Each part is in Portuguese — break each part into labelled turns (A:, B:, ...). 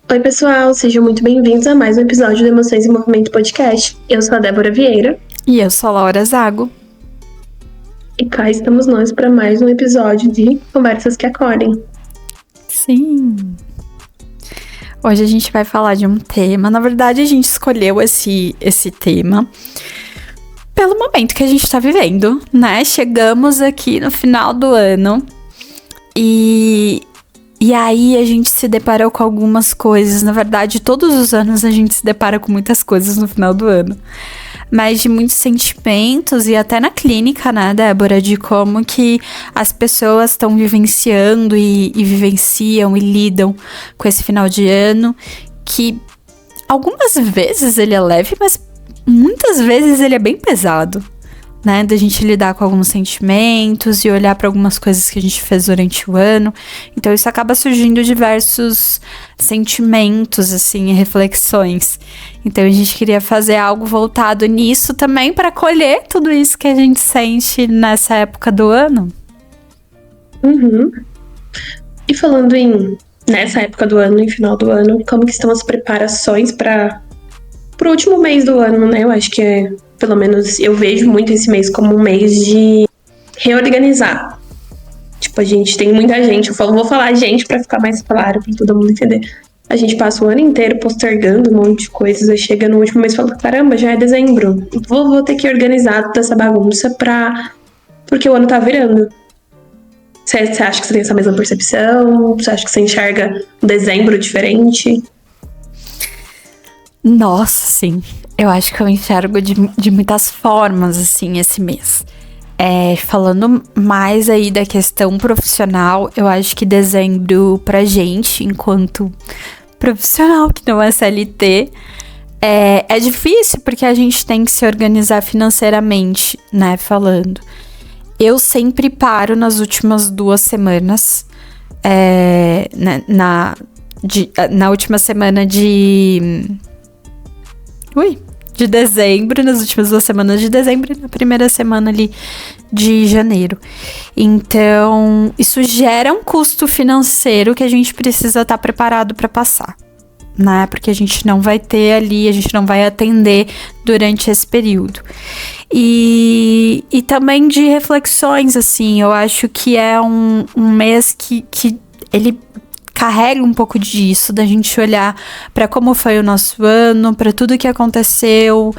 A: Oi, pessoal, sejam muito bem-vindos a mais um episódio do Emoções em Movimento Podcast. Eu sou a Débora Vieira.
B: E eu sou a Laura Zago.
A: E cá estamos nós para mais um episódio de Conversas que Acordem.
B: Sim! Hoje a gente vai falar de um tema. Na verdade, a gente escolheu esse tema pelo momento que a gente tá vivendo, né? Chegamos aqui no final do ano e aí a gente se deparou com algumas coisas. Na verdade, todos os anos a gente se depara com muitas coisas no final do ano. Mas de muitos sentimentos e até na clínica, né, Débora? De como que as pessoas estão vivenciando e vivenciam e lidam com esse final de ano. Que algumas vezes ele é leve, mas muitas vezes ele é bem pesado, né? Da gente lidar com alguns sentimentos e olhar para algumas coisas que a gente fez durante o ano. Então isso acaba surgindo diversos sentimentos, assim, e reflexões. Então a gente queria fazer algo voltado nisso também para acolher tudo isso que a gente sente nessa época do ano.
A: Uhum. E falando nessa época do ano, em final do ano, como que estão as preparações para o último mês do ano, né? Eu acho que pelo menos eu vejo muito esse mês como um mês de reorganizar. Tipo, a gente tem muita gente, vou falar gente pra ficar mais claro, pra todo mundo entender. A gente passa o ano inteiro postergando um monte de coisas, aí chega no último mês e fala, caramba, já é dezembro. Vou ter que organizar toda essa bagunça porque o ano tá virando. Você acha que você tem essa mesma percepção? Você acha que você enxerga um dezembro diferente?
B: Nossa, sim. Eu acho que eu enxergo de muitas formas, assim, esse mês. Falando mais aí da questão profissional, eu acho que dezembro pra gente, enquanto profissional que não é CLT, é difícil porque a gente tem que se organizar financeiramente, né, falando. Eu sempre paro nas últimas 2 semanas, na última semana de dezembro, nas últimas 2 semanas de dezembro e na primeira semana ali de janeiro. Então, isso gera um custo financeiro que a gente precisa estar preparado para passar, né? Porque a gente não vai ter ali, a gente não vai atender durante esse período. E também de reflexões, assim, eu acho que é um mês que ele carrega um pouco disso, da gente olhar para como foi o nosso ano, para tudo que aconteceu,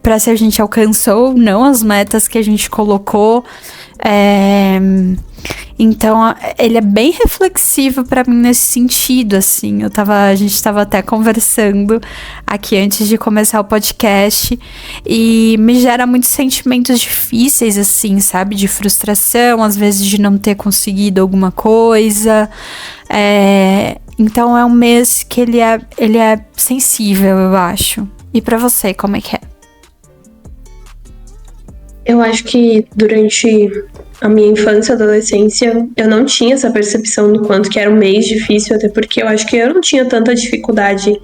B: para se a gente alcançou ou não as metas que a gente colocou. Então, ele é bem reflexivo para mim nesse sentido, assim. A gente estava até conversando aqui antes de começar o podcast e me gera muitos sentimentos difíceis, assim, sabe? De frustração, às vezes de não ter conseguido alguma coisa. Então, é um mês que ele é sensível, eu acho. E para você, como é que é?
A: Eu acho que durante a minha infância e adolescência, eu não tinha essa percepção do quanto que era um mês difícil, até porque eu acho que eu não tinha tanta dificuldade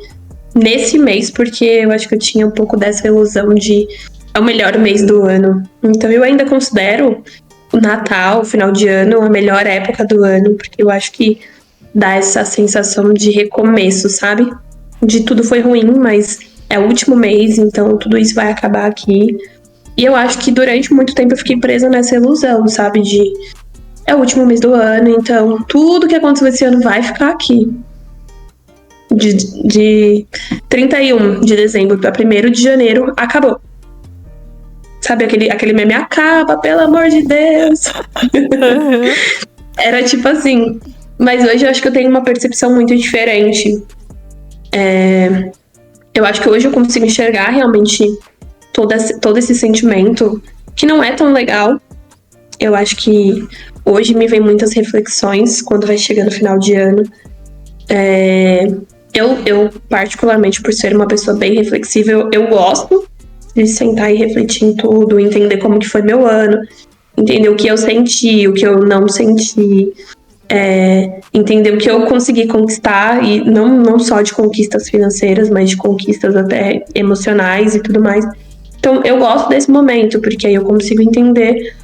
A: nesse mês, porque eu acho que eu tinha um pouco dessa ilusão de é o melhor mês do ano. Então eu ainda considero o Natal, o final de ano, a melhor época do ano, porque eu acho que dá essa sensação de recomeço, sabe? De tudo foi ruim, mas é o último mês, então tudo isso vai acabar aqui. E eu acho que durante muito tempo eu fiquei presa nessa ilusão, sabe? De é o último mês do ano, então tudo que aconteceu esse ano vai ficar aqui. De 31 de dezembro para 1º de janeiro, acabou. Sabe aquele meme, acaba, pelo amor de Deus. Era tipo assim. Mas hoje eu acho que eu tenho uma percepção muito diferente. Eu acho que hoje eu consigo enxergar realmente todo esse sentimento que não é tão legal. Eu acho que hoje me vem muitas reflexões quando vai chegando o final de ano. Eu particularmente, por ser uma pessoa bem reflexiva, eu gosto de sentar e refletir em tudo, entender como que foi meu ano, entender o que eu senti, o que eu não senti, entender o que eu consegui conquistar, e não só de conquistas financeiras, mas de conquistas até emocionais e tudo mais. Então, eu gosto desse momento, porque aí eu consigo entender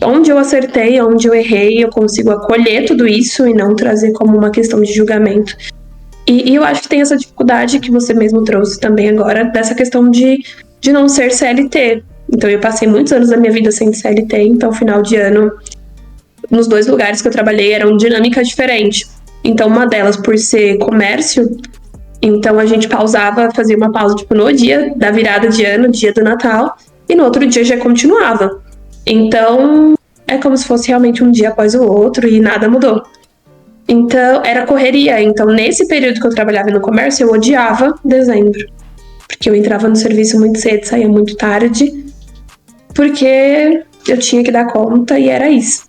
A: onde eu acertei, onde eu errei, eu consigo acolher tudo isso e não trazer como uma questão de julgamento. E eu acho que tem essa dificuldade que você mesmo trouxe também agora, dessa questão de não ser CLT. Então, eu passei muitos anos da minha vida sem CLT, então, final de ano, nos 2 lugares que eu trabalhei, eram dinâmica diferente. Então, uma delas, por ser comércio, então a gente pausava, fazia uma pausa, tipo, no dia da virada de ano, dia do Natal, e no outro dia já continuava. Então, é como se fosse realmente um dia após o outro e nada mudou. Então, era correria. Então, nesse período que eu trabalhava no comércio, eu odiava dezembro. Porque eu entrava no serviço muito cedo, saía muito tarde, porque eu tinha que dar conta e era isso.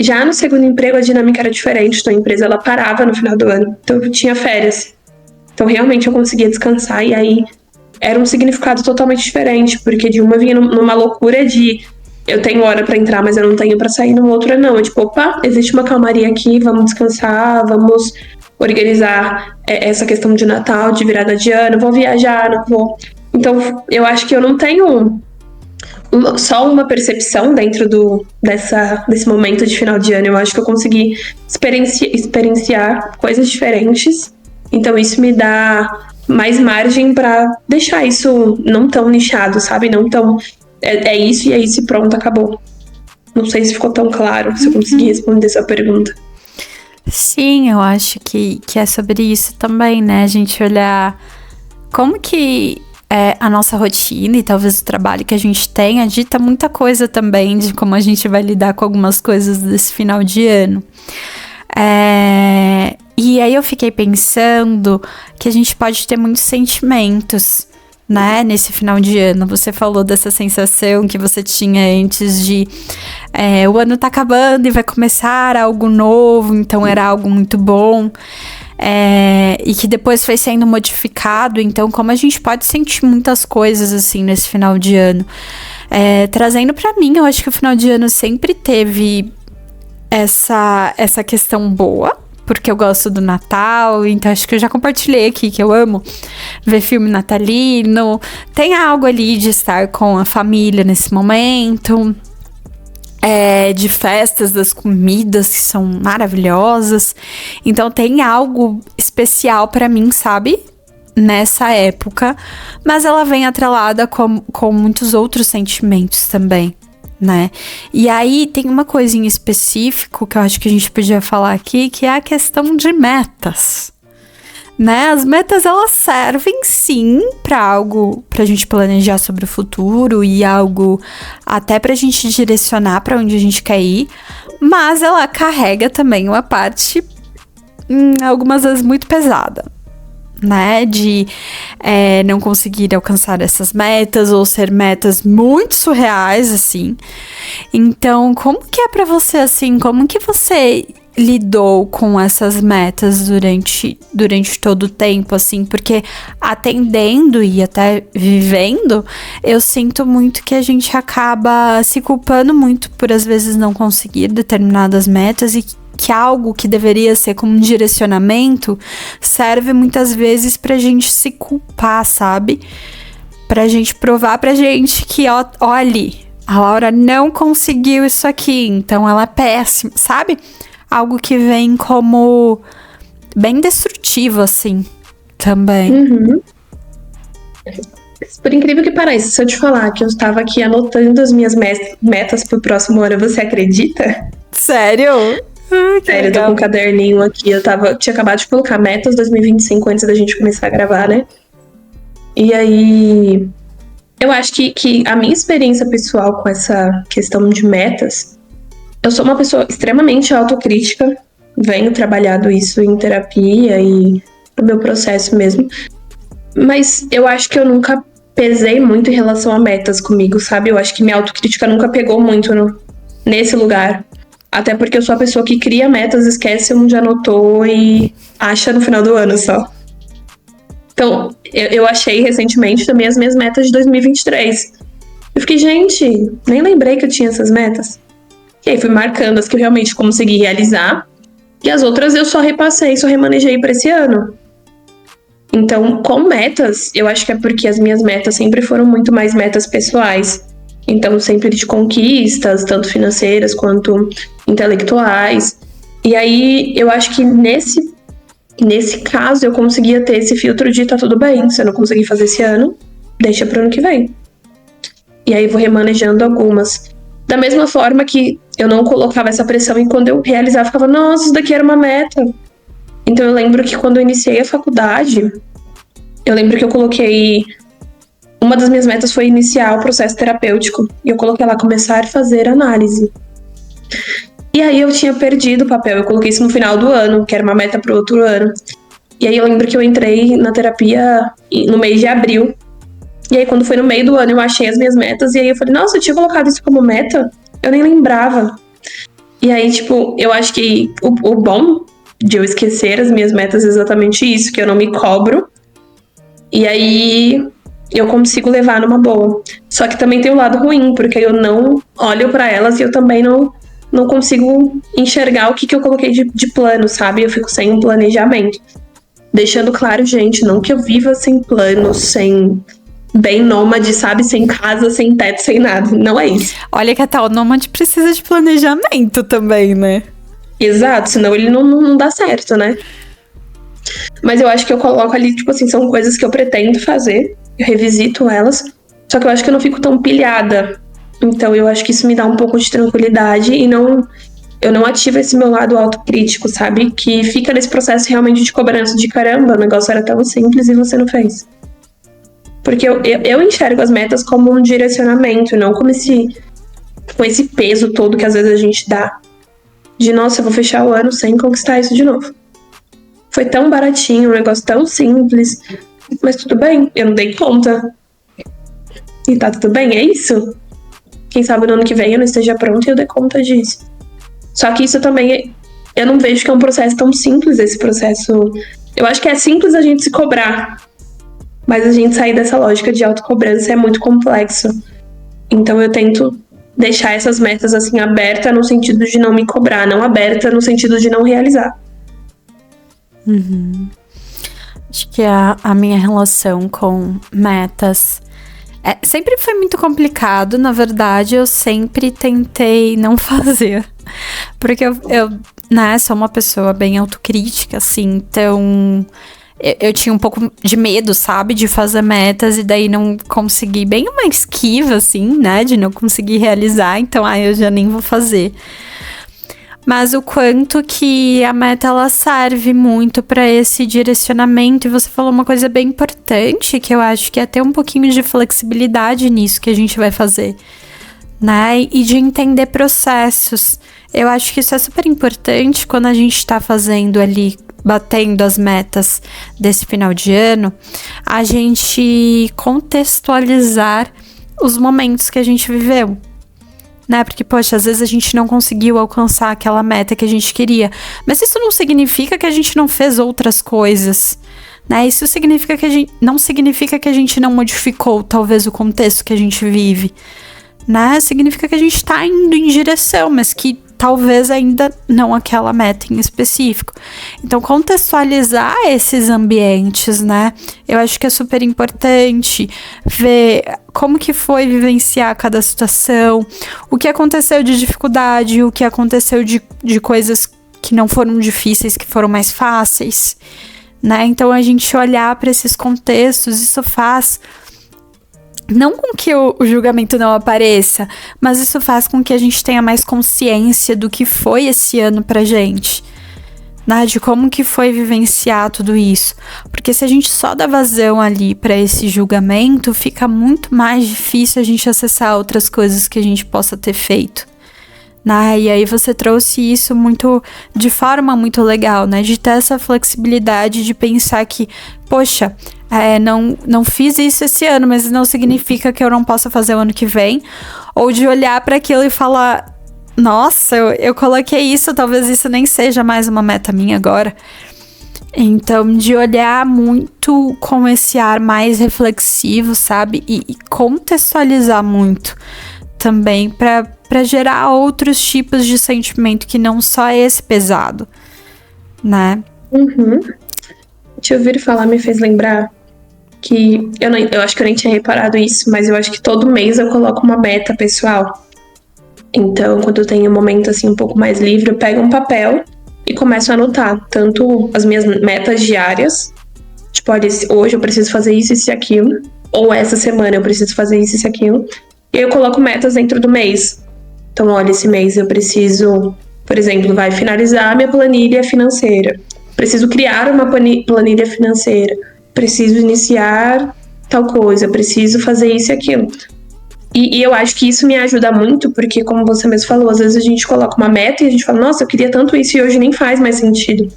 A: Já no segundo emprego, a dinâmica era diferente. Então, a empresa ela parava no final do ano. Então, eu tinha férias. Então, realmente, eu conseguia descansar. E aí, era um significado totalmente diferente. Porque de uma vinha numa loucura de eu tenho hora pra entrar, mas eu não tenho pra sair. No outro, não. É tipo, opa, existe uma calmaria aqui. Vamos descansar, vamos organizar essa questão de Natal, de virada de ano. Vou viajar, não vou. Então, eu acho que eu não tenho só uma percepção dentro desse momento de final de ano. Eu acho que eu consegui experienciar coisas diferentes. Então isso me dá mais margem pra deixar isso não tão nichado, sabe? Não tão é isso e é isso e pronto, acabou. Não sei se ficou tão claro, se eu consegui responder sua pergunta.
B: Sim, eu acho que é sobre isso também, né? A gente olhar como que a nossa rotina e talvez o trabalho que a gente tenha dita muita coisa também de como a gente vai lidar com algumas coisas desse final de ano. E aí eu fiquei pensando que a gente pode ter muitos sentimentos, né, nesse final de ano. Você falou dessa sensação que você tinha antes de o ano tá acabando e vai começar algo novo, então era algo muito bom. E que depois foi sendo modificado. Então, como a gente pode sentir muitas coisas assim nesse final de ano, trazendo pra mim, eu acho que o final de ano sempre teve essa questão boa, porque eu gosto do Natal. Então acho que eu já compartilhei aqui que eu amo ver filme natalino. Tem algo ali de estar com a família nesse momento, de festas, das comidas que são maravilhosas. Então tem algo especial pra mim, sabe? Nessa época. Mas ela vem atrelada com muitos outros sentimentos também, né? E aí tem uma coisinha específica que eu acho que a gente podia falar aqui, que é a questão de metas, né? As metas, elas servem sim para algo, pra gente planejar sobre o futuro e algo até pra gente direcionar para onde a gente quer ir, mas ela carrega também uma parte algumas vezes muito pesada, né, de não conseguir alcançar essas metas ou ser metas muito surreais, assim. Então, como que é pra você, assim, como que você lidou com essas metas durante todo o tempo, assim? Porque atendendo e até vivendo, eu sinto muito que a gente acaba se culpando muito por, às vezes, não conseguir determinadas metas e que algo que deveria ser como um direcionamento serve muitas vezes pra gente se culpar, sabe? Pra gente provar pra gente que, olhe, a Laura não conseguiu isso aqui, então ela é péssima, sabe? Algo que vem como bem destrutivo, assim, também.
A: Uhum. Por incrível que pareça, se eu te falar que eu estava aqui anotando as minhas metas pro próximo ano, você acredita?
B: Sério?
A: Sério, eu tô com um caderninho aqui. Tinha acabado de colocar metas 2025 antes da gente começar a gravar, né? E aí, eu acho que a minha experiência pessoal com essa questão de metas, eu sou uma pessoa extremamente autocrítica, venho trabalhado isso em terapia e no meu processo mesmo, mas eu acho que eu nunca pesei muito em relação a metas comigo, sabe? Eu acho que minha autocrítica nunca pegou muito nesse lugar. Até porque eu sou a pessoa que cria metas, esquece onde anotou e acha no final do ano só. Então, eu achei recentemente também as minhas metas de 2023. Eu fiquei, gente, nem lembrei que eu tinha essas metas. E aí fui marcando as que eu realmente consegui realizar. E as outras eu só repassei, só remanejei para esse ano. Então, com metas, eu acho que é porque as minhas metas sempre foram muito mais metas pessoais. Então, sempre de conquistas, tanto financeiras quanto intelectuais. E aí, eu acho que E nesse caso, eu conseguia ter esse filtro de tá tudo bem, se eu não conseguir fazer esse ano, deixa pro ano que vem. E aí vou remanejando algumas. Da mesma forma que eu não colocava essa pressão e quando eu realizava, eu ficava, nossa, isso daqui era uma meta. Então eu lembro que quando eu iniciei a faculdade, eu lembro que eu coloquei... Uma das minhas metas foi iniciar o processo terapêutico. E eu coloquei lá, começar a fazer análise. E aí eu tinha perdido o papel, eu coloquei isso no final do ano, que era uma meta pro outro ano. E aí eu lembro que eu entrei na terapia no mês de abril. E aí quando foi no meio do ano eu achei as minhas metas. E aí eu falei, nossa, eu tinha colocado isso como meta? Eu nem lembrava. E aí, tipo, eu acho que o bom de eu esquecer as minhas metas é exatamente isso, que eu não me cobro. E aí eu consigo levar numa boa. Só que também tem o lado ruim, porque eu não olho pra elas e eu também não consigo enxergar o que eu coloquei de plano, sabe? Eu fico sem um planejamento. Deixando claro, gente, não que eu viva sem plano, sem... bem nômade, sabe? Sem casa, sem teto, sem nada. Não é isso.
B: Olha que até o nômade precisa de planejamento também, né?
A: Exato, senão ele não dá certo, né? Mas eu acho que eu coloco ali, tipo assim, são coisas que eu pretendo fazer. Eu revisito elas. Só que eu acho que eu não fico tão pilhada. Então eu acho que isso me dá um pouco de tranquilidade e eu não ativo esse meu lado autocrítico, sabe? Que fica nesse processo realmente de cobrança de caramba, o negócio era tão simples e você não fez. Porque eu enxergo as metas como um direcionamento, não como com esse peso todo que às vezes a gente dá. De, nossa, eu vou fechar o ano sem conquistar isso de novo. Foi tão baratinho, um negócio tão simples. Mas tudo bem, eu não dei conta. E tá tudo bem, é isso. Quem sabe no ano que vem eu não esteja pronta e eu dê conta disso. Só que isso também, eu não vejo que é um processo tão simples, esse processo. Eu acho que é simples a gente se cobrar. Mas a gente sair dessa lógica de autocobrança é muito complexo. Então eu tento deixar essas metas assim abertas no sentido de não me cobrar, não aberta no sentido de não realizar.
B: Acho que a minha relação com metas sempre foi muito complicado. Na verdade, eu sempre tentei não fazer. Porque eu né, sou uma pessoa bem autocrítica, assim, então... Eu tinha um pouco de medo, sabe? De fazer metas e daí não conseguir. Bem uma esquiva, assim, né? De não conseguir realizar. Então, eu já nem vou fazer. Mas o quanto que a meta, ela serve muito para esse direcionamento. E você falou uma coisa bem importante, que eu acho que é ter um pouquinho de flexibilidade nisso que a gente vai fazer, né? E de entender processos. Eu acho que isso é super importante quando a gente tá fazendo ali, batendo as metas desse final de ano, a gente contextualizar os momentos que a gente viveu, né? Porque, poxa, às vezes a gente não conseguiu alcançar aquela meta que a gente queria, mas isso não significa que a gente não fez outras coisas, né? Isso significa não significa que a gente não modificou, talvez, o contexto que a gente vive, né? Significa que a gente tá indo em direção, mas que talvez ainda não aquela meta em específico. Então, contextualizar esses ambientes, né? Eu acho que é super importante ver como que foi vivenciar cada situação, o que aconteceu de dificuldade, o que aconteceu de coisas que não foram difíceis, que foram mais fáceis, né? Então, a gente olhar para esses contextos, isso faz... Não com que o julgamento não apareça, mas isso faz com que a gente tenha mais consciência do que foi esse ano pra gente, né? De como que foi vivenciar tudo isso. Porque se a gente só dá vazão ali pra esse julgamento, fica muito mais difícil a gente acessar outras coisas que a gente possa ter feito, né? E aí você trouxe isso de forma muito legal, né? De ter essa flexibilidade de pensar que, poxa, não fiz isso esse ano, mas não significa que eu não possa fazer o ano que vem. Ou de olhar para aquilo e falar, nossa, eu coloquei isso, talvez isso nem seja mais uma meta minha agora. Então, de olhar muito com esse ar mais reflexivo, sabe? E contextualizar muito também para gerar outros tipos de sentimento que não só esse pesado, né?
A: Te ouvir falar me fez lembrar que eu acho que eu nem tinha reparado isso, mas eu acho que todo mês eu coloco uma meta pessoal. Então, quando eu tenho um momento assim um pouco mais livre, eu pego um papel e começo a anotar tanto as minhas metas diárias, tipo, olha, hoje eu preciso fazer isso, isso e aquilo, ou essa semana eu preciso fazer isso, isso e aquilo. E aí eu coloco metas dentro do mês. Então, olha, esse mês eu preciso, por exemplo, vai finalizar minha planilha financeira. Preciso criar uma planilha financeira. Preciso iniciar tal coisa. Preciso fazer isso e aquilo. E eu acho que isso me ajuda muito, porque, como você mesmo falou, às vezes a gente coloca uma meta e a gente fala, nossa, eu queria tanto isso e hoje nem faz mais sentido.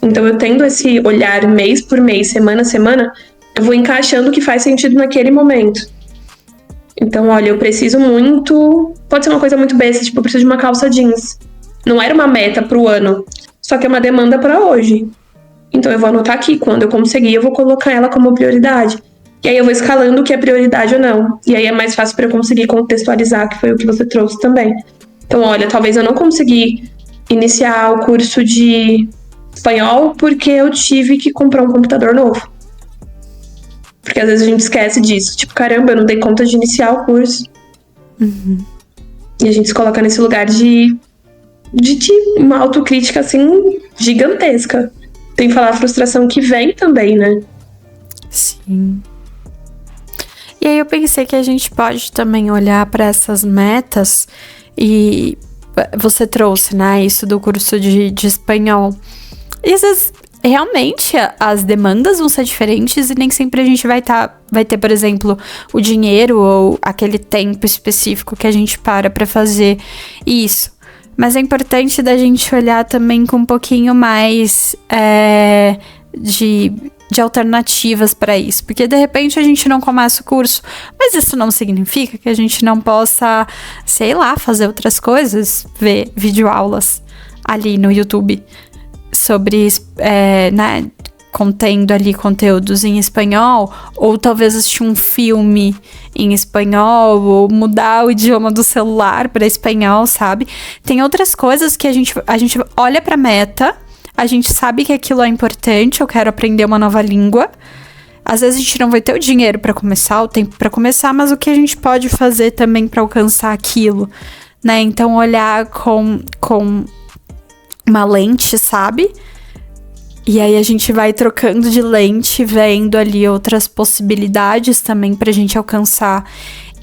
A: Então, eu tendo esse olhar mês por mês, semana a semana, eu vou encaixando o que faz sentido naquele momento. Então, olha, eu preciso muito... Pode ser uma coisa muito besta, tipo, eu preciso de uma calça jeans. Não era uma meta pro ano, só que é uma demanda pra hoje. Então, eu vou anotar aqui, quando eu conseguir, eu vou colocar ela como prioridade. E aí eu vou escalando o que é prioridade ou não. E aí é mais fácil pra eu conseguir contextualizar, que foi o que você trouxe também. Então, olha, talvez eu não consegui iniciar o curso de espanhol porque eu tive que comprar um computador novo. Porque às vezes a gente esquece disso. Tipo, caramba, eu não dei conta de iniciar o curso.
B: Uhum.
A: E a gente se coloca nesse lugar de uma autocrítica, assim, gigantesca. Tem que falar a frustração que vem também, né?
B: Sim. E aí eu pensei que a gente pode também olhar para essas metas e você trouxe, né, isso do curso de espanhol. E às vezes, realmente, as demandas vão ser diferentes e nem sempre a gente vai ter, por exemplo, o dinheiro ou aquele tempo específico que a gente para fazer isso. Mas é importante da gente olhar também com um pouquinho mais de alternativas para isso. Porque, de repente, a gente não começa o curso, mas isso não significa que a gente não possa, sei lá, fazer outras coisas, ver videoaulas ali no YouTube sobre, né, contendo ali conteúdos em espanhol, ou talvez assistir um filme em espanhol, ou mudar o idioma do celular para espanhol, sabe? Tem outras coisas que a gente olha para a meta, a gente sabe que aquilo é importante, eu quero aprender uma nova língua. Às vezes a gente não vai ter o dinheiro para começar, o tempo para começar, mas o que a gente pode fazer também para alcançar aquilo, né? Então olhar com uma lente, sabe? E aí a gente vai trocando de lente, vendo ali outras possibilidades também pra gente alcançar.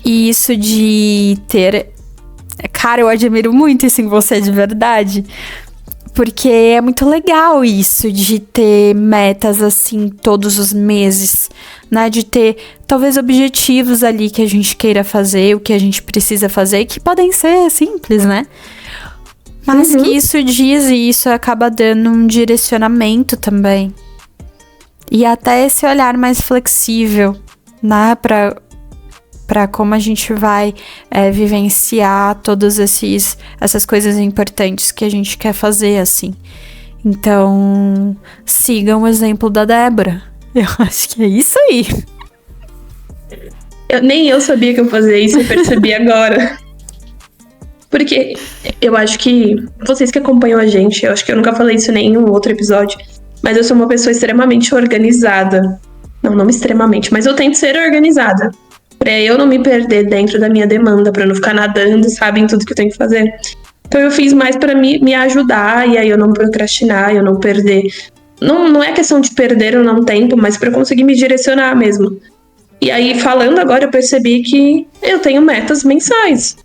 B: E isso de ter... Cara, eu admiro muito isso em você, de verdade. Porque é muito legal isso de ter metas assim todos os meses, né? De ter talvez objetivos ali que a gente queira fazer, o que a gente precisa fazer, que podem ser simples, né? Mas que isso diz e isso acaba dando um direcionamento também. E até esse olhar mais flexível, né? Pra como a gente vai vivenciar todas essas coisas importantes que a gente quer fazer, assim. Então, sigam o exemplo da Débora. Eu acho que é isso aí.
A: Nem eu sabia que eu fazia isso, eu percebi agora. Porque eu acho que vocês que acompanham a gente, eu acho que eu nunca falei isso em nenhum outro episódio, mas eu sou uma pessoa extremamente organizada. Não extremamente, mas eu tento ser organizada. Pra eu não me perder dentro da minha demanda, pra eu não ficar nadando, sabe, em tudo que eu tenho que fazer. Então eu fiz mais pra me ajudar, e aí eu não procrastinar, eu não perder. Não é questão de perder ou não tempo, mas pra eu conseguir me direcionar mesmo. E aí, falando agora, eu percebi que eu tenho metas mensais.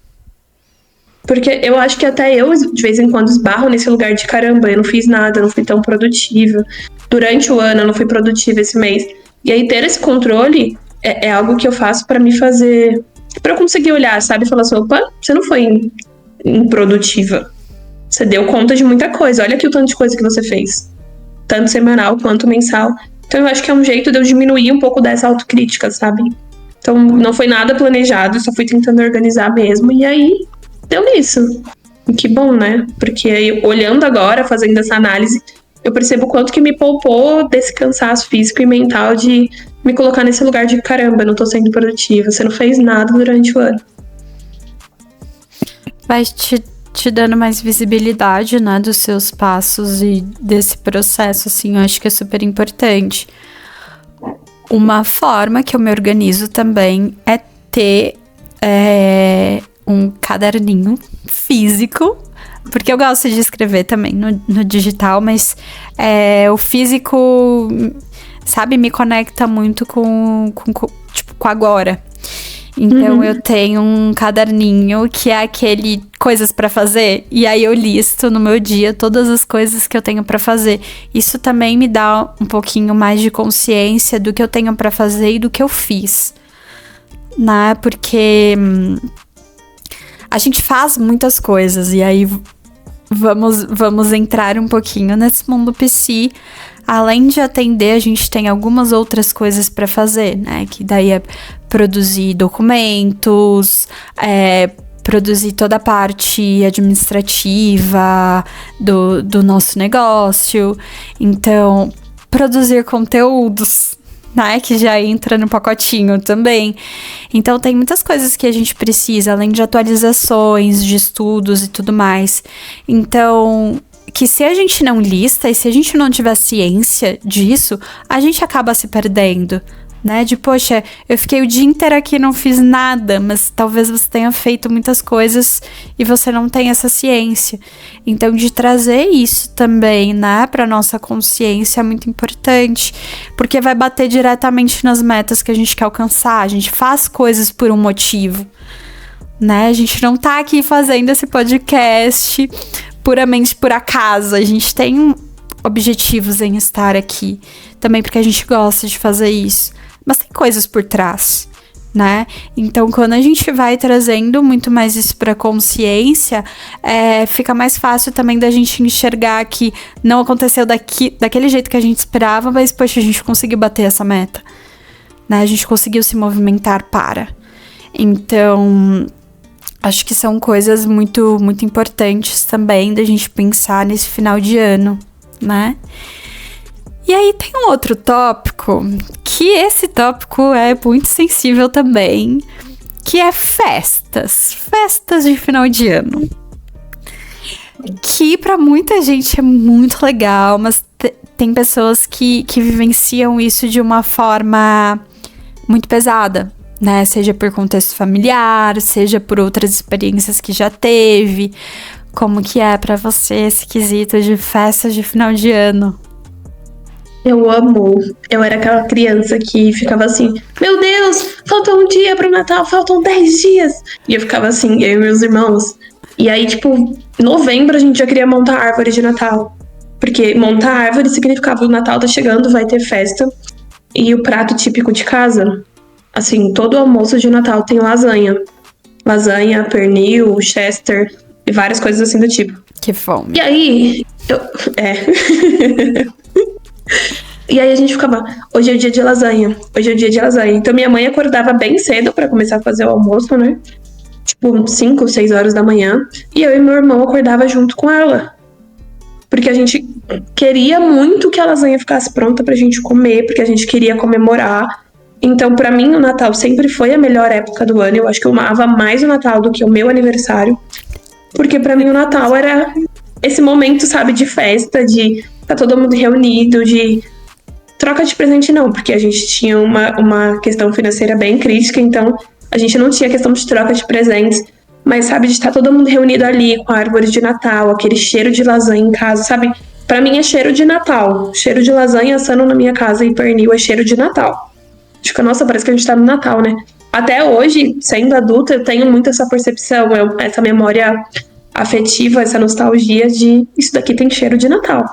A: Porque eu acho que até eu, de vez em quando, esbarro nesse lugar de caramba, eu não fiz nada, eu não fui tão produtiva. Durante o ano, eu não fui produtiva esse mês. E aí, ter esse controle é algo que eu faço pra me fazer... Pra eu conseguir olhar, sabe? Falar assim, opa, você não foi improdutiva. Você deu conta de muita coisa. Olha aqui o tanto de coisa que você fez. Tanto semanal quanto mensal. Então, eu acho que é um jeito de eu diminuir um pouco dessa autocrítica, sabe? Então, não foi nada planejado, só fui tentando organizar mesmo. E aí... deu nisso. Que bom, né? Porque aí, olhando agora, fazendo essa análise, eu percebo o quanto que me poupou desse cansaço físico e mental de me colocar nesse lugar de caramba, não tô sendo produtiva, você não fez nada durante o ano.
B: Vai te dando mais visibilidade, né, dos seus passos e desse processo, assim, eu acho que é super importante. Uma forma que eu me organizo também é ter um caderninho físico Porque eu gosto de escrever também no digital, mas o físico, sabe, me conecta muito com agora. Então eu tenho um caderninho que é aquele coisas pra fazer, e aí eu listo no meu dia todas as coisas que eu tenho pra fazer. Isso também me dá um pouquinho mais de consciência do que eu tenho pra fazer e do que eu fiz, né? Porque a gente faz muitas coisas, e aí vamos entrar um pouquinho nesse mundo PC. Além de atender, a gente tem algumas outras coisas para fazer, né? Que daí é produzir documentos, produzir toda a parte administrativa do nosso negócio. Então, produzir conteúdos, né? Que já entra no pacotinho também. Então, tem muitas coisas que a gente precisa, além de atualizações, de estudos e tudo mais. Então, que se a gente não lista e se a gente não tiver ciência disso, a gente acaba se perdendo, né? De, poxa, eu fiquei o dia inteiro aqui e não fiz nada, mas talvez você tenha feito muitas coisas e você não tem essa ciência. Então, de trazer isso também, né, pra nossa consciência é muito importante, porque vai bater diretamente nas metas que a gente quer alcançar. A gente faz coisas por um motivo, né? A gente não tá aqui fazendo esse podcast puramente por acaso. A gente tem objetivos em estar aqui, também porque a gente gosta de fazer isso, mas tem coisas por trás, né? Então, quando a gente vai trazendo muito mais isso pra consciência, fica mais fácil também da gente enxergar que não aconteceu daquele jeito que a gente esperava, mas, poxa, a gente conseguiu bater essa meta, né? A gente conseguiu se movimentar para. Então, acho que são coisas muito, muito importantes também da gente pensar nesse final de ano, né? E aí tem um outro tópico, que esse tópico é muito sensível também, que é festas de final de ano. Que pra muita gente é muito legal, mas tem pessoas que vivenciam isso de uma forma muito pesada, né? Seja por contexto familiar, seja por outras experiências que já teve. Como que é pra você esse quesito de festas de final de ano?
A: Eu amo. Eu era aquela criança que ficava assim, meu Deus, falta um dia pro Natal, faltam 10 dias. E eu ficava assim, eu e meus irmãos. E aí, tipo, em novembro a gente já queria montar a árvore de Natal. Porque montar a árvore significava o Natal tá chegando, vai ter festa. E o prato típico de casa, assim, todo almoço de Natal tem lasanha. Lasanha, pernil, chester e várias coisas assim do tipo.
B: Que fome.
A: E aí, E aí a gente ficava, hoje é o dia de lasanha, hoje é o dia de lasanha. Então minha mãe acordava bem cedo pra começar a fazer o almoço, né? Tipo, 5, 6 horas da manhã. E eu e meu irmão acordava junto com ela. Porque a gente queria muito que a lasanha ficasse pronta pra gente comer, porque a gente queria comemorar. Então, pra mim, o Natal sempre foi a melhor época do ano. Eu acho que eu amava mais o Natal do que o meu aniversário. Porque pra mim o Natal era esse momento, sabe, de festa, de tá todo mundo reunido, de troca de presente não, porque a gente tinha uma questão financeira bem crítica, então a gente não tinha questão de troca de presentes, mas sabe, de estar todo mundo reunido ali com a árvore de Natal, aquele cheiro de lasanha em casa, sabe? Pra mim é cheiro de Natal, cheiro de lasanha assando na minha casa e pernil é cheiro de Natal. Fica, nossa, parece que a gente tá no Natal, né? Até hoje, sendo adulta, eu tenho muito essa percepção, essa memória afetiva, essa nostalgia de isso daqui tem cheiro de Natal.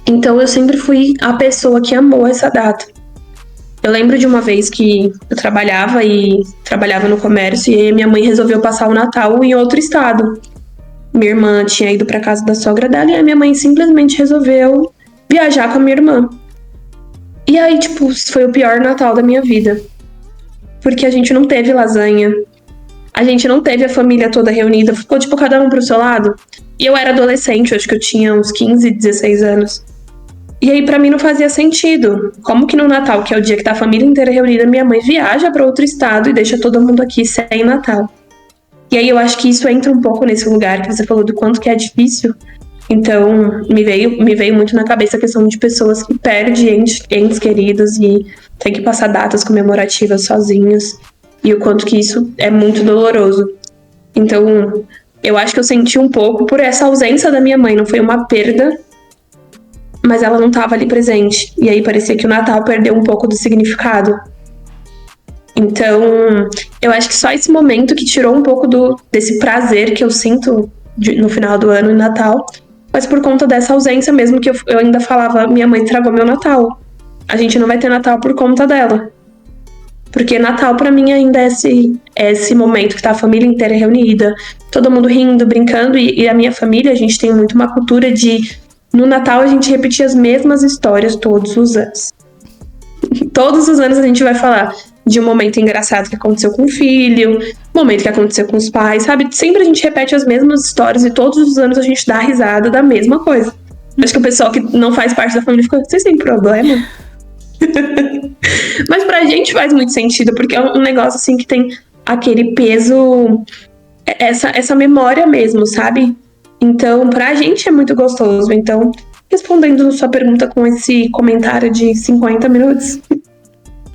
A: Então eu sempre fui a pessoa que amou essa data. Eu lembro de uma vez que eu trabalhava no comércio e aí minha mãe resolveu passar o Natal em outro estado. Minha irmã tinha ido pra casa da sogra dela e a minha mãe simplesmente resolveu viajar com a minha irmã. E aí, tipo, foi o pior Natal da minha vida. Porque a gente não teve lasanha. A gente não teve a família toda reunida. Ficou, tipo, cada um pro seu lado. E eu era adolescente, acho que eu tinha uns 15, 16 anos. E aí, pra mim, não fazia sentido. Como que no Natal, que é o dia que tá a família inteira reunida, minha mãe viaja pra outro estado e deixa todo mundo aqui sem Natal? E aí, eu acho que isso entra um pouco nesse lugar que você falou do quanto que é difícil. Então, me veio muito na cabeça a questão de pessoas que perdem entes queridos e tem que passar datas comemorativas sozinhos. E o quanto que isso é muito doloroso. Então, Eu acho que eu senti um pouco por essa ausência da minha mãe, não foi uma perda, mas ela não estava ali presente. E aí parecia que o Natal perdeu um pouco do significado. Então, eu acho que só esse momento que tirou um pouco desse prazer que eu sinto no final do ano e Natal, mas por conta dessa ausência mesmo, que eu ainda falava, minha mãe estragou meu Natal. A gente não vai ter Natal por conta dela. Porque Natal pra mim ainda é esse momento que tá a família inteira reunida, todo mundo rindo, brincando, e a minha família, a gente tem muito uma cultura de, no Natal a gente repetir as mesmas histórias todos os anos. Todos os anos a gente vai falar de um momento engraçado que aconteceu com o filho, um momento que aconteceu com os pais, sabe? Sempre a gente repete as mesmas histórias e todos os anos a gente dá risada da mesma coisa. Acho que o pessoal que não faz parte da família fica, vocês têm problema? Mas pra gente faz muito sentido, porque é um negócio assim que tem aquele peso, essa memória mesmo, sabe? Então, pra gente é muito gostoso. Então, respondendo sua pergunta com esse comentário de 50 minutos,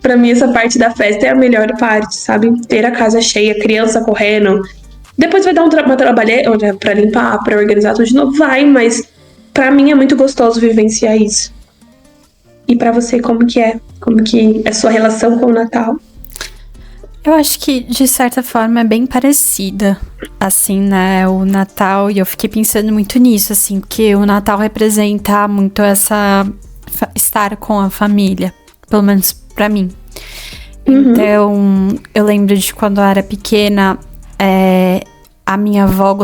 A: pra mim essa parte da festa é a melhor parte, sabe? Ter a casa cheia, criança correndo. Depois vai dar uma trabalheira pra limpar, pra organizar tudo de novo, vai, mas pra mim é muito gostoso vivenciar isso. E pra você, como que é? Como que é a sua relação com o Natal?
B: Eu acho que, de certa forma, é bem parecida, assim, né, o Natal, e eu fiquei pensando muito nisso, assim, porque o Natal representa muito estar com a família, pelo menos pra mim.
A: Uhum.
B: Então, eu lembro de quando eu era pequena, a minha avó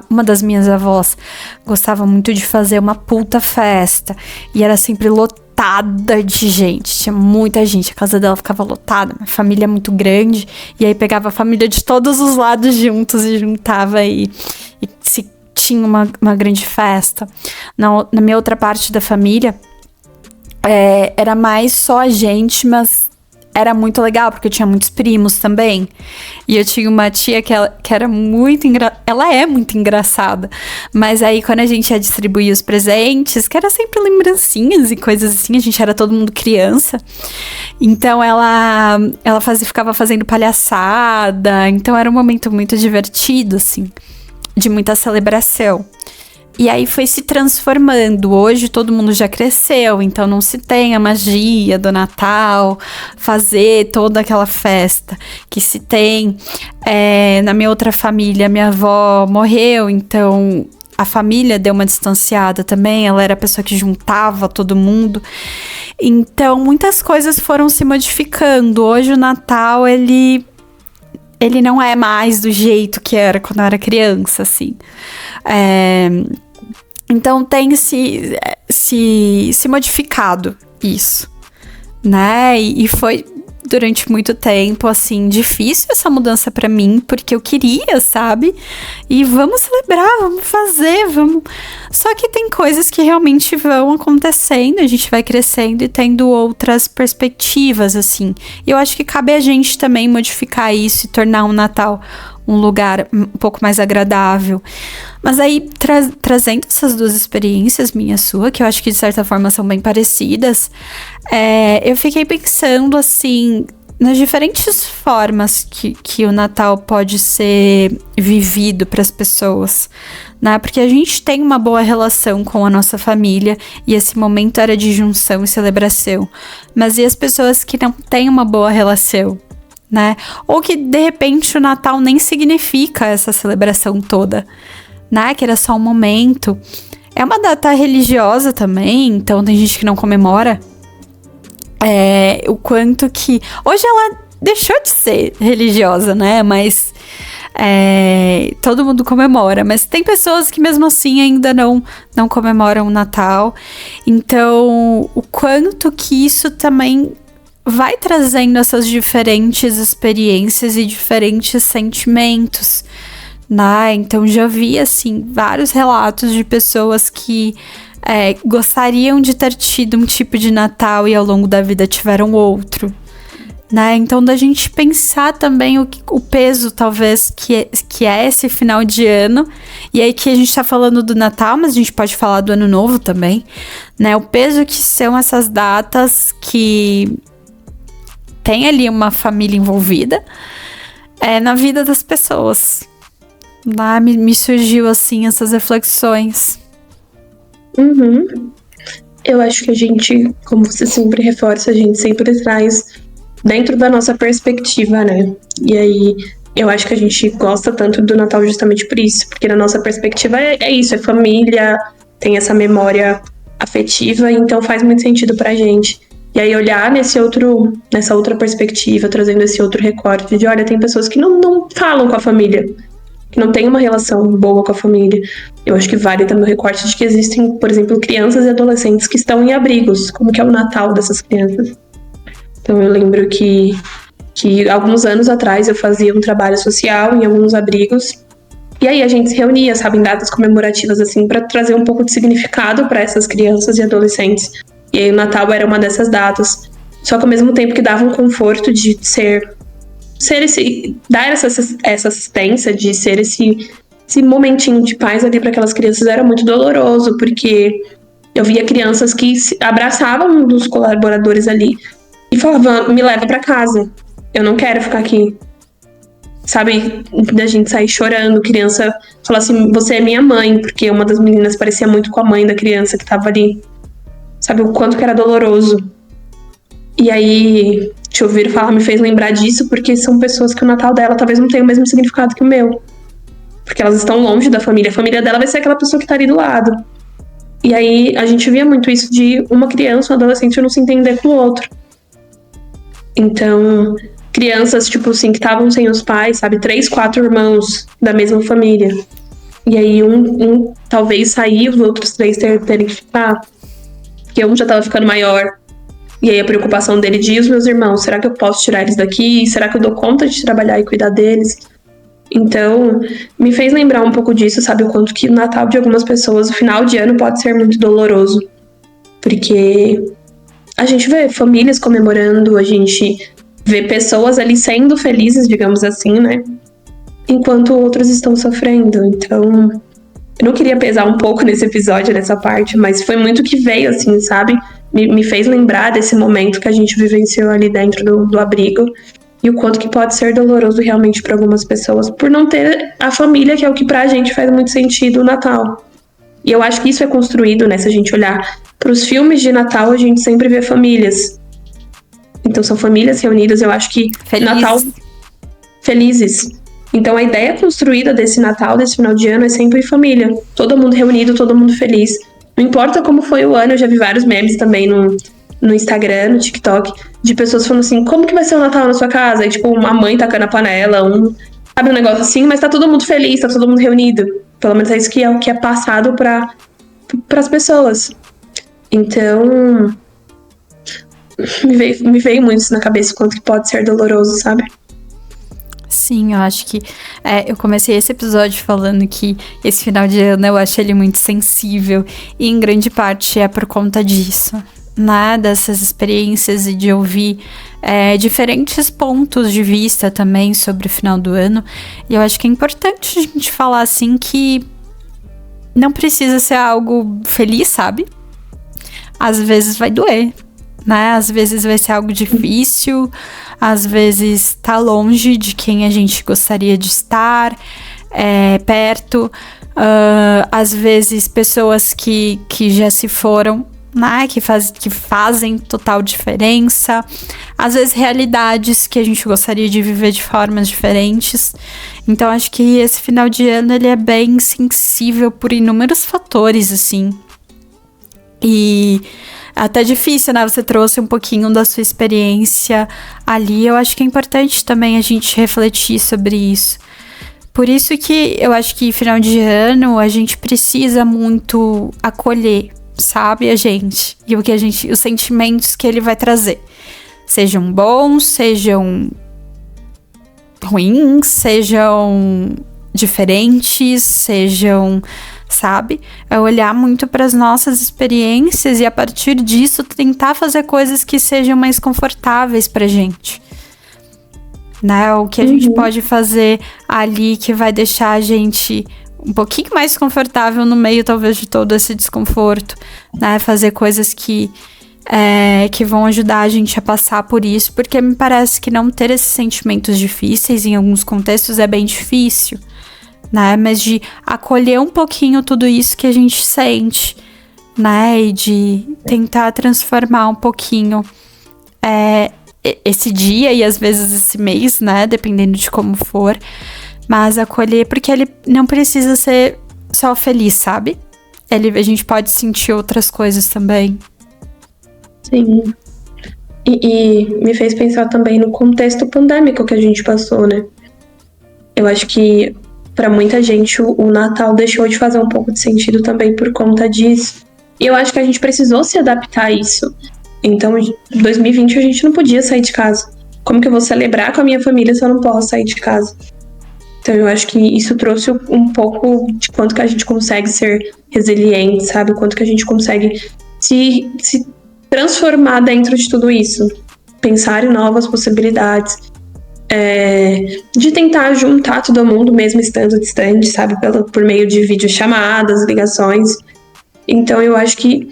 B: uma das minhas avós gostava muito de fazer uma puta festa, e era sempre lotada de gente, tinha muita gente, a casa dela ficava lotada, minha família é muito grande, e aí pegava a família de todos os lados juntos e juntava e se tinha uma grande festa. Na minha outra parte da família, era mais só a gente, mas era muito legal, porque eu tinha muitos primos também. E eu tinha uma tia que era muito ela é muito engraçada. Mas aí, quando a gente ia distribuir os presentes, que era sempre lembrancinhas e coisas assim, a gente era todo mundo criança. Então, ela ficava fazendo palhaçada. Então, era um momento muito divertido, assim, de muita celebração. E aí foi se transformando. Hoje todo mundo já cresceu, então não se tem a magia do Natal, fazer toda aquela festa que se tem. Na minha outra família, minha avó morreu, então a família deu uma distanciada também. Ela era a pessoa que juntava todo mundo. Então muitas coisas foram se modificando. Hoje o Natal, ele não é mais do jeito que era quando eu era criança, assim. Então tem se modificado isso, né? E foi durante muito tempo, assim, difícil essa mudança pra mim, porque eu queria, sabe? E vamos celebrar, vamos fazer, vamos... Só que tem coisas que realmente vão acontecendo, a gente vai crescendo e tendo outras perspectivas, assim. E eu acho que cabe a gente também modificar isso e tornar um Natal um lugar um pouco mais agradável. Mas aí, trazendo essas duas experiências, minha e sua, que eu acho que de certa forma são bem parecidas, eu fiquei pensando, assim, nas diferentes formas que o Natal pode ser vivido para as pessoas, né? Porque a gente tem uma boa relação com a nossa família e esse momento era de junção e celebração. Mas e as pessoas que não têm uma boa relação, né? Ou que de repente o Natal nem significa essa celebração toda, né? Que era só um momento. É uma data religiosa também, então tem gente que não comemora. O quanto que... Hoje ela deixou de ser religiosa, né? Mas todo mundo comemora. Mas tem pessoas que mesmo assim ainda não comemoram o Natal. Então, o quanto que isso também vai trazendo essas diferentes experiências e diferentes sentimentos, né? Então já vi, assim, vários relatos de pessoas que gostariam de ter tido um tipo de Natal e ao longo da vida tiveram outro, né? Então da gente pensar também o peso, talvez, que é esse final de ano, e aí que a gente tá falando do Natal, mas a gente pode falar do Ano Novo também, né? O peso que são essas datas que tem ali uma família envolvida na vida das pessoas, Lá me surgiu, assim, essas reflexões.
A: Uhum. Eu acho que a gente, como você sempre reforça, a gente sempre traz dentro da nossa perspectiva, né? E aí, eu acho que a gente gosta tanto do Natal justamente por isso, porque na nossa perspectiva é isso, é família, tem essa memória afetiva, então faz muito sentido pra gente. E aí, olhar nessa outra perspectiva, trazendo esse outro recorte de, olha, tem pessoas que não falam com a família, que não tem uma relação boa com a família. Eu acho que vale também o recorte de que existem, por exemplo, crianças e adolescentes que estão em abrigos, como que é o Natal dessas crianças. Então eu lembro que alguns anos atrás eu fazia um trabalho social em alguns abrigos, e aí a gente se reunia, sabe, em datas comemorativas assim, para trazer um pouco de significado para essas crianças e adolescentes. E aí o Natal era uma dessas datas. Só que ao mesmo tempo que dava um conforto de dar essa assistência, de ser esse momentinho de paz ali para aquelas crianças, era muito doloroso, porque eu via crianças que abraçavam um dos colaboradores ali e falavam, me leva para casa, eu não quero ficar aqui. Sabe, da gente sair chorando, criança falar assim, você é minha mãe, porque uma das meninas parecia muito com a mãe da criança que tava ali. Sabe, o quanto que era doloroso. E aí, te ouvir falar me fez lembrar disso, porque são pessoas que o Natal dela talvez não tenha o mesmo significado que o meu. Porque elas estão longe da família. A família dela vai ser aquela pessoa que tá ali do lado. E aí, a gente via muito isso de uma criança, um adolescente não se entender com o outro. Então, crianças, tipo assim, que estavam sem os pais, sabe? 3, 4 irmãos da mesma família. E aí, um talvez sair, os outros 3 terem que ficar. Porque um já tava ficando maior. E aí a preocupação dele de, os meus irmãos, será que eu posso tirar eles daqui? Será que eu dou conta de trabalhar e cuidar deles? Então, me fez lembrar um pouco disso, sabe? O quanto que o Natal de algumas pessoas, o final de ano pode ser muito doloroso. Porque a gente vê famílias comemorando, a gente vê pessoas ali sendo felizes, digamos assim, né? Enquanto outros estão sofrendo. Então, eu não queria pesar um pouco nesse episódio, nessa parte, mas foi muito que veio, assim, sabe? Me fez lembrar desse momento que a gente vivenciou ali dentro do abrigo e o quanto que pode ser doloroso realmente para algumas pessoas por não ter a família, que é o que pra gente faz muito sentido o Natal. E eu acho que isso é construído, né? Se a gente olhar pros filmes de Natal, a gente sempre vê famílias. Então são famílias reunidas, eu acho que Natal felizes. Então a ideia construída desse Natal, desse final de ano, é sempre família. Todo mundo reunido, todo mundo feliz. Não importa como foi o ano, eu já vi vários memes também no Instagram, no TikTok, de pessoas falando assim, como que vai ser o Natal na sua casa? E tipo, uma mãe tacando a panela, sabe, um negócio assim, mas tá todo mundo feliz, tá todo mundo reunido. Pelo menos é isso que é passado pras pessoas. Então, me veio muito isso na cabeça, o quanto que pode ser doloroso, sabe?
B: Sim, eu acho que eu comecei esse episódio falando que esse final de ano eu acho ele muito sensível e em grande parte é por conta disso, né? Dessas experiências e de ouvir diferentes pontos de vista também sobre o final do ano. E eu acho que é importante a gente falar assim que não precisa ser algo feliz, sabe? Às vezes vai doer, né? Às vezes vai ser algo difícil, às vezes tá longe de quem a gente gostaria de estar, perto, às vezes pessoas que já se foram, né? Que fazem total diferença, às vezes realidades que a gente gostaria de viver de formas diferentes. Então acho que esse final de ano ele é bem sensível por inúmeros fatores, assim. E até difícil, né? Você trouxe um pouquinho da sua experiência ali. Eu acho que é importante também a gente refletir sobre isso. Por isso que eu acho que final de ano a gente precisa muito acolher, sabe, a gente? E os sentimentos que ele vai trazer. Sejam bons, sejam ruins, sejam diferentes, sejam... sabe? É olhar muito para as nossas experiências e a partir disso tentar fazer coisas que sejam mais confortáveis pra gente, né? O que a gente pode fazer ali que vai deixar a gente um pouquinho mais confortável no meio talvez de todo esse desconforto, né? Fazer coisas que vão ajudar a gente a passar por isso, porque me parece que não ter esses sentimentos difíceis em alguns contextos é bem difícil, né? Mas de acolher um pouquinho tudo isso que a gente sente, né? E de tentar transformar um pouquinho esse dia e às vezes esse mês, né? Dependendo de como for. Mas acolher, porque ele não precisa ser só feliz, sabe? A gente pode sentir outras coisas também.
A: Sim. E me fez pensar também no contexto pandêmico que a gente passou, né? Eu acho que para muita gente o Natal deixou de fazer um pouco de sentido também por conta disso. E eu acho que a gente precisou se adaptar a isso. Então, em 2020 a gente não podia sair de casa. Como que eu vou celebrar com a minha família se eu não posso sair de casa? Então eu acho que isso trouxe um pouco de quanto que a gente consegue ser resiliente, sabe? O quanto que a gente consegue se transformar dentro de tudo isso. Pensar em novas possibilidades. De tentar juntar todo mundo, mesmo estando distante, sabe? Por meio de videochamadas, ligações. Então eu acho que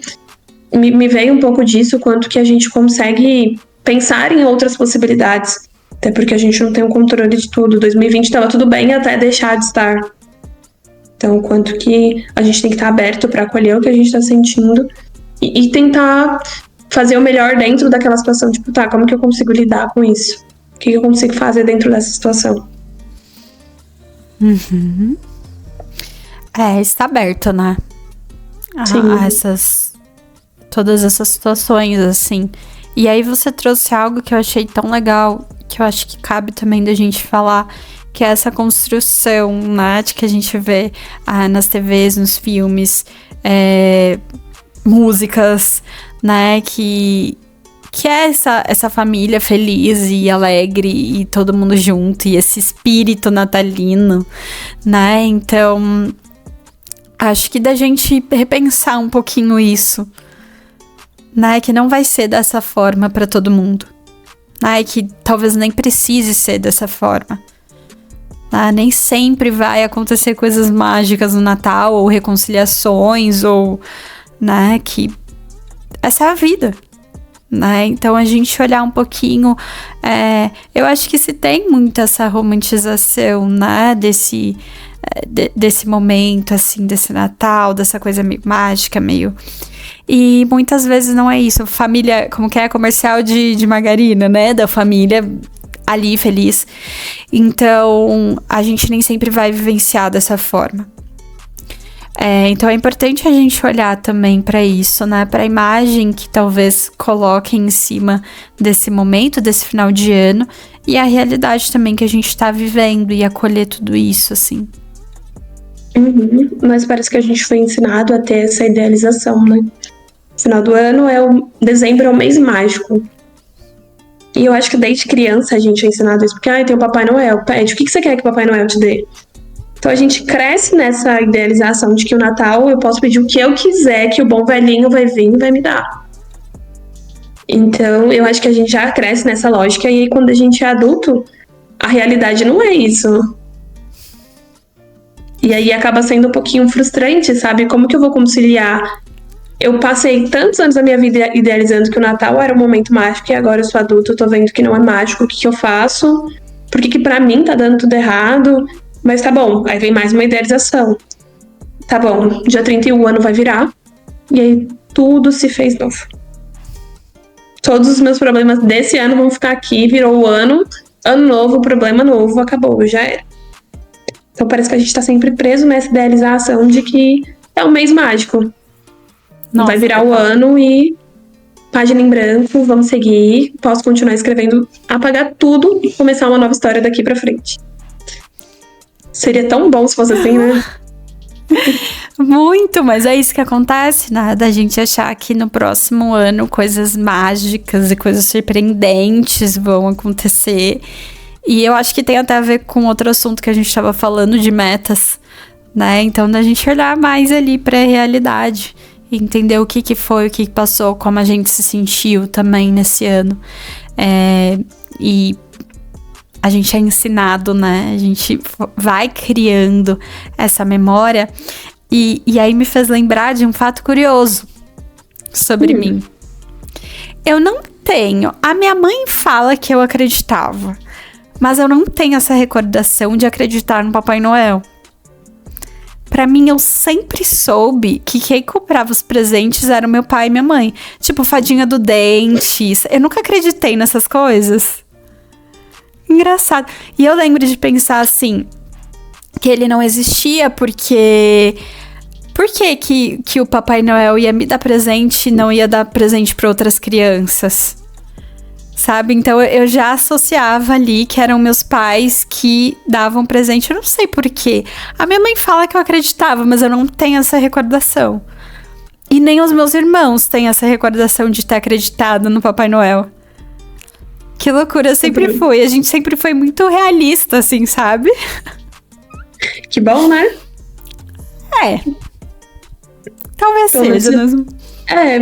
A: me veio um pouco disso, quanto que a gente consegue pensar em outras possibilidades. Até porque a gente não tem o controle de tudo. 2020 estava tudo bem até deixar de estar. Então, quanto que a gente tem que estar aberto para acolher o que a gente está sentindo e tentar fazer o melhor dentro daquela situação. Tipo, tá, como que eu consigo lidar com isso? O que eu consigo fazer dentro dessa situação?
B: Uhum. Está aberto, né? A todas essas situações, assim. E aí você trouxe algo que eu achei tão legal, que eu acho que cabe também da gente falar, que é essa construção, né, de que a gente vê nas TVs, nos filmes, músicas, né, que é essa família feliz e alegre e todo mundo junto, e esse espírito natalino, né, então acho que da gente repensar um pouquinho isso, né, que não vai ser dessa forma para todo mundo. Que talvez nem precise ser dessa forma. Nem sempre vai acontecer coisas mágicas no Natal, ou reconciliações, ou que essa é a vida. Então a gente olhar um pouquinho, eu acho que se tem muito essa romantização, desse momento, assim, desse Natal, dessa coisa meio mágica, meio... E muitas vezes não é isso. Família, como que é comercial de margarina, né? Da família ali feliz. Então, a gente nem sempre vai vivenciar dessa forma. Então, é importante a gente olhar também para isso, né? Para a imagem que talvez coloquem em cima desse momento, desse final de ano. E a realidade também que a gente tá vivendo e acolher tudo isso, assim.
A: Uhum. Mas parece que a gente foi ensinado a ter essa idealização, né? Final do ano dezembro é o mês mágico. E eu acho que desde criança a gente é ensinado isso. Porque, tem o Papai Noel. Pede, o que você quer que o Papai Noel te dê? Então a gente cresce nessa idealização de que o Natal eu posso pedir o que eu quiser, que o bom velhinho vai vir e vai me dar. Então eu acho que a gente já cresce nessa lógica. E aí quando a gente é adulto, a realidade não é isso. E aí acaba sendo um pouquinho frustrante, sabe? Como que eu vou conciliar? Eu passei tantos anos da minha vida idealizando que o Natal era um momento mágico e agora eu sou adulto, eu tô vendo que não é mágico, o que eu faço? Por que pra mim tá dando tudo errado? Mas tá bom, aí vem mais uma idealização. Tá bom, dia 31 o ano vai virar e aí tudo se fez novo. Todos os meus problemas desse ano vão ficar aqui, virou o ano novo, problema novo, acabou, já era. Então parece que a gente tá sempre preso nessa idealização de que é um mês mágico. Nossa, vai virar o ano e página em branco, vamos seguir. Posso continuar escrevendo, apagar tudo e começar uma nova história daqui pra frente. Seria tão bom se fosse assim, né?
B: Muito, mas é isso que acontece, né? Da gente achar que no próximo ano coisas mágicas e coisas surpreendentes vão acontecer. E eu acho que tem até a ver com outro assunto que a gente estava falando de metas, né? Então, da gente olhar mais ali pra realidade. Entender o que foi, o que passou, como a gente se sentiu também nesse ano. E a gente é ensinado, né? A gente vai criando essa memória. E aí me fez lembrar de um fato curioso sobre mim. Eu não tenho... A minha mãe fala que eu acreditava. Mas eu não tenho essa recordação de acreditar no Papai Noel. pra mim, eu sempre soube que quem comprava os presentes era o meu pai e minha mãe. Tipo, fadinha do dente. Eu nunca acreditei nessas coisas. Engraçado. E eu lembro de pensar assim, que ele não existia porque... Por que o Papai Noel ia me dar presente e não ia dar presente para outras crianças? Sabe? Então eu já associava ali que eram meus pais que davam presente. Eu não sei por quê. A minha mãe fala que eu acreditava, mas eu não tenho essa recordação. E nem os meus irmãos têm essa recordação de ter acreditado no Papai Noel. Que loucura, eu sempre fui. A gente sempre foi muito realista, assim, sabe?
A: Que bom, né?
B: É. Talvez seja.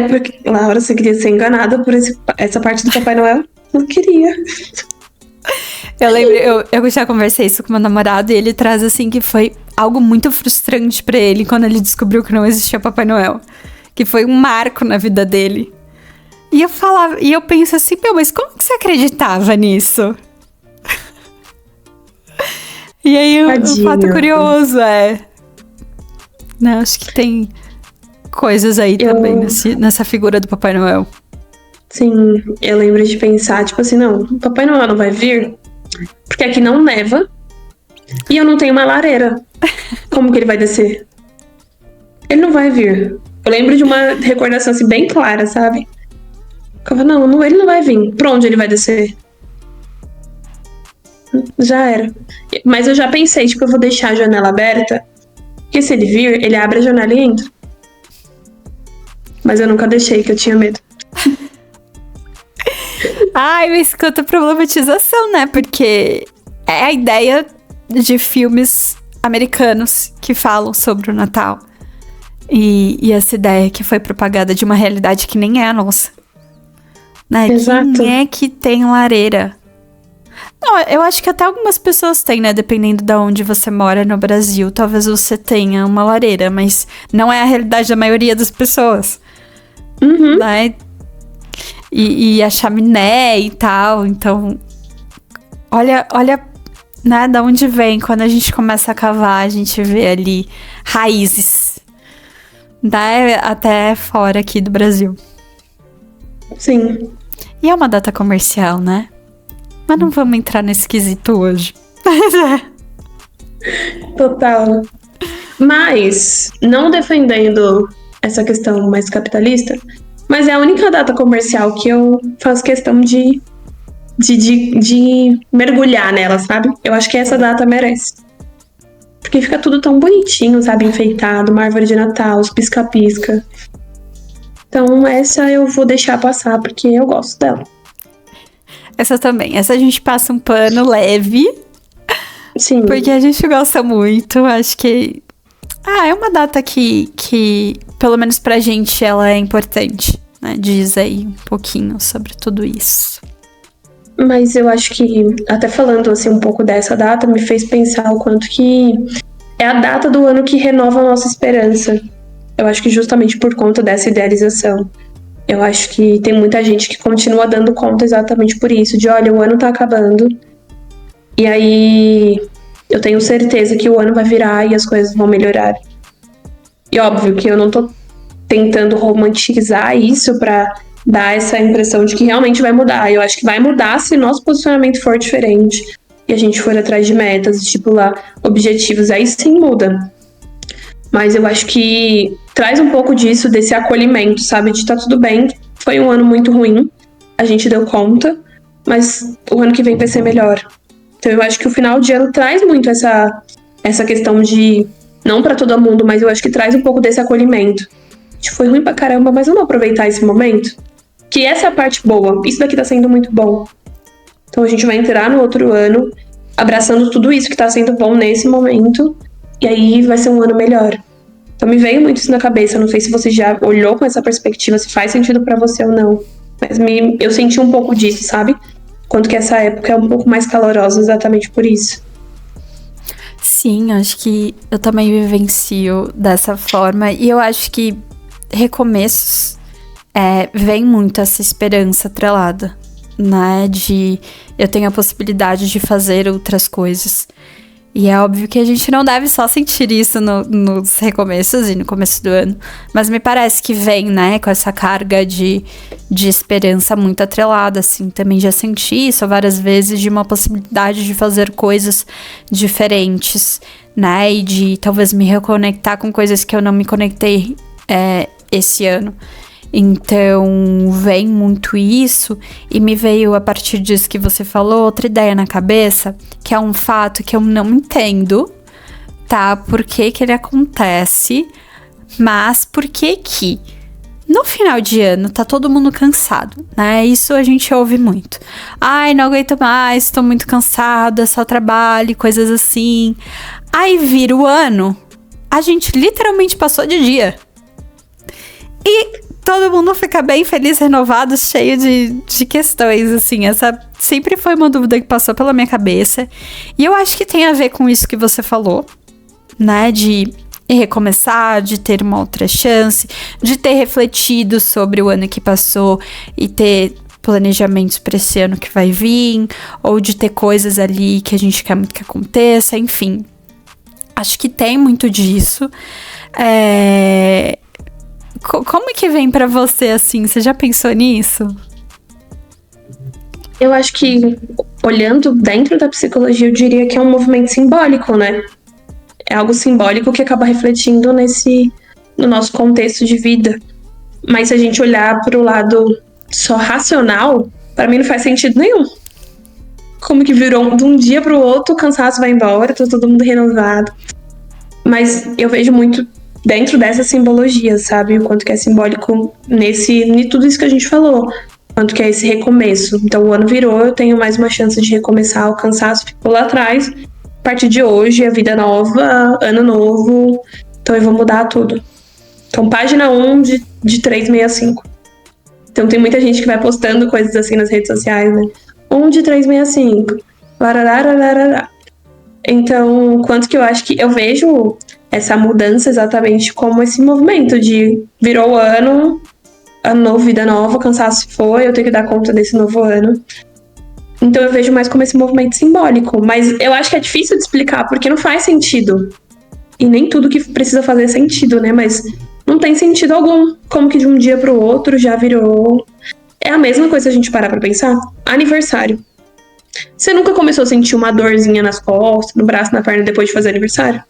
A: Porque Laura, você queria ser enganada por essa parte do Papai Noel? Não queria.
B: Eu lembro, eu já conversei isso com meu namorado e ele traz assim que foi algo muito frustrante pra ele quando ele descobriu que não existia Papai Noel. Que foi um marco na vida dele. E eu penso assim, mas como que você acreditava nisso? E aí o fato curioso né, acho que tem coisas aí também nessa figura do Papai Noel.
A: Sim, eu lembro de pensar, tipo assim, não, o Papai Noel não vai vir porque aqui não neva e eu não tenho uma lareira. Como que ele vai descer? Ele não vai vir. Eu lembro de uma recordação assim bem clara, sabe? Eu falava, não, ele não vai vir. Pra onde ele vai descer? Já era. Mas eu já pensei, tipo, eu vou deixar a janela aberta, porque se ele vir, ele abre a janela e entra. Mas eu nunca deixei, que eu tinha medo.
B: Ai, mas quanta problematização, né? Porque é a ideia de filmes americanos que falam sobre o Natal. E essa ideia que foi propagada de uma realidade que nem é a nossa. Né?
A: Exato.
B: Quem é que tem lareira? Não, eu acho que até algumas pessoas têm, né? Dependendo de onde você mora no Brasil. Talvez você tenha uma lareira, mas não é a realidade da maioria das pessoas.
A: Uhum.
B: Né? E a chaminé e tal. Então, olha, né, da onde vem. Quando a gente começa a cavar, a gente vê ali raízes. Né, até fora aqui do Brasil.
A: Sim.
B: E é uma data comercial, né? Mas não vamos entrar nesse quesito hoje.
A: Total. Mas, não defendendo essa questão mais capitalista, mas é a única data comercial que eu faço questão de mergulhar nela, sabe? Eu acho que essa data merece. Porque fica tudo tão bonitinho, sabe? Enfeitado, uma árvore de Natal, os pisca-pisca. Então essa eu vou deixar passar, porque eu gosto dela.
B: Essa também. Essa a gente passa um pano leve.
A: Sim.
B: Porque a gente gosta muito. Acho que... é uma data que pelo menos pra gente, ela é importante, né? Diz aí um pouquinho sobre tudo isso.
A: Mas eu acho que, até falando assim um pouco dessa data, me fez pensar o quanto que é a data do ano que renova a nossa esperança. Eu acho que justamente por conta dessa idealização. Eu acho que tem muita gente que continua dando conta exatamente por isso, de olha, o ano tá acabando, e aí eu tenho certeza que o ano vai virar e as coisas vão melhorar. E óbvio que eu não tô tentando romantizar isso pra dar essa impressão de que realmente vai mudar. Eu acho que vai mudar se nosso posicionamento for diferente e a gente for atrás de metas, estipular objetivos, aí sim muda. Mas eu acho que traz um pouco disso, desse acolhimento, sabe? De tá tudo bem, foi um ano muito ruim, a gente deu conta, mas o ano que vem vai ser melhor. Então eu acho que o final de ano traz muito essa questão de, não pra todo mundo, mas eu acho que traz um pouco desse acolhimento. Foi ruim pra caramba, mas vamos aproveitar esse momento? Que essa é a parte boa, isso daqui tá sendo muito bom. Então a gente vai entrar no outro ano abraçando tudo isso que tá sendo bom nesse momento, e aí vai ser um ano melhor. Então me veio muito isso na cabeça, não sei se você já olhou com essa perspectiva, se faz sentido pra você ou não. Mas eu senti um pouco disso, sabe? Quanto que essa época é um pouco mais calorosa exatamente por isso.
B: Sim, acho que eu também vivencio dessa forma. E eu acho que recomeços vem muito essa esperança atrelada, né? De eu tenho a possibilidade de fazer outras coisas. E é óbvio que a gente não deve só sentir isso nos recomeços e no começo do ano. Mas me parece que vem, né, com essa carga de esperança muito atrelada, assim. Também já senti isso várias vezes, de uma possibilidade de fazer coisas diferentes, né? E de talvez me reconectar com coisas que eu não me conectei esse ano. Então, vem muito isso, e me veio, a partir disso que você falou, outra ideia na cabeça, que é um fato que eu não entendo, tá? Por que ele acontece, mas por que no final de ano tá todo mundo cansado, né? Isso a gente ouve muito. Ai, não aguento mais, tô muito cansada, só trabalho, coisas assim. Aí vira o ano, a gente literalmente passou de dia. E todo mundo fica bem feliz, renovado, cheio de questões, assim. Essa sempre foi uma dúvida que passou pela minha cabeça. E eu acho que tem a ver com isso que você falou, né? De recomeçar, de ter uma outra chance, de ter refletido sobre o ano que passou e ter planejamentos para esse ano que vai vir, ou de ter coisas ali que a gente quer muito que aconteça, enfim. Acho que tem muito disso. Como que vem pra você, assim? Você já pensou nisso?
A: Eu acho que, olhando dentro da psicologia, eu diria que é um movimento simbólico, né? É algo simbólico que acaba refletindo no nosso contexto de vida. Mas se a gente olhar pro lado só racional, pra mim não faz sentido nenhum. Como que virou de um dia pro outro, o cansaço vai embora, tá todo mundo renovado. Mas eu vejo muito dentro dessa simbologia, sabe? O quanto que é simbólico em tudo isso que a gente falou. O quanto que é esse recomeço. Então o ano virou, eu tenho mais uma chance de recomeçar, o cansaço ficou lá atrás. A partir de hoje, a vida nova, ano novo. Então eu vou mudar tudo. Então página 1 de 365. Então tem muita gente que vai postando coisas assim nas redes sociais, né? 1 de 365. Lararararará. Então, quanto que eu acho que eu vejo essa mudança exatamente como esse movimento de virou o ano novo, vida nova, cansaço se foi, eu tenho que dar conta desse novo ano. Então eu vejo mais como esse movimento simbólico, mas eu acho que é difícil de explicar, porque não faz sentido. E nem tudo que precisa fazer sentido, né? Mas não tem sentido algum. Como que de um dia pro outro já virou... É a mesma coisa se a gente parar pra pensar. Aniversário. Você nunca começou a sentir uma dorzinha nas costas, no braço, na perna, depois de fazer aniversário?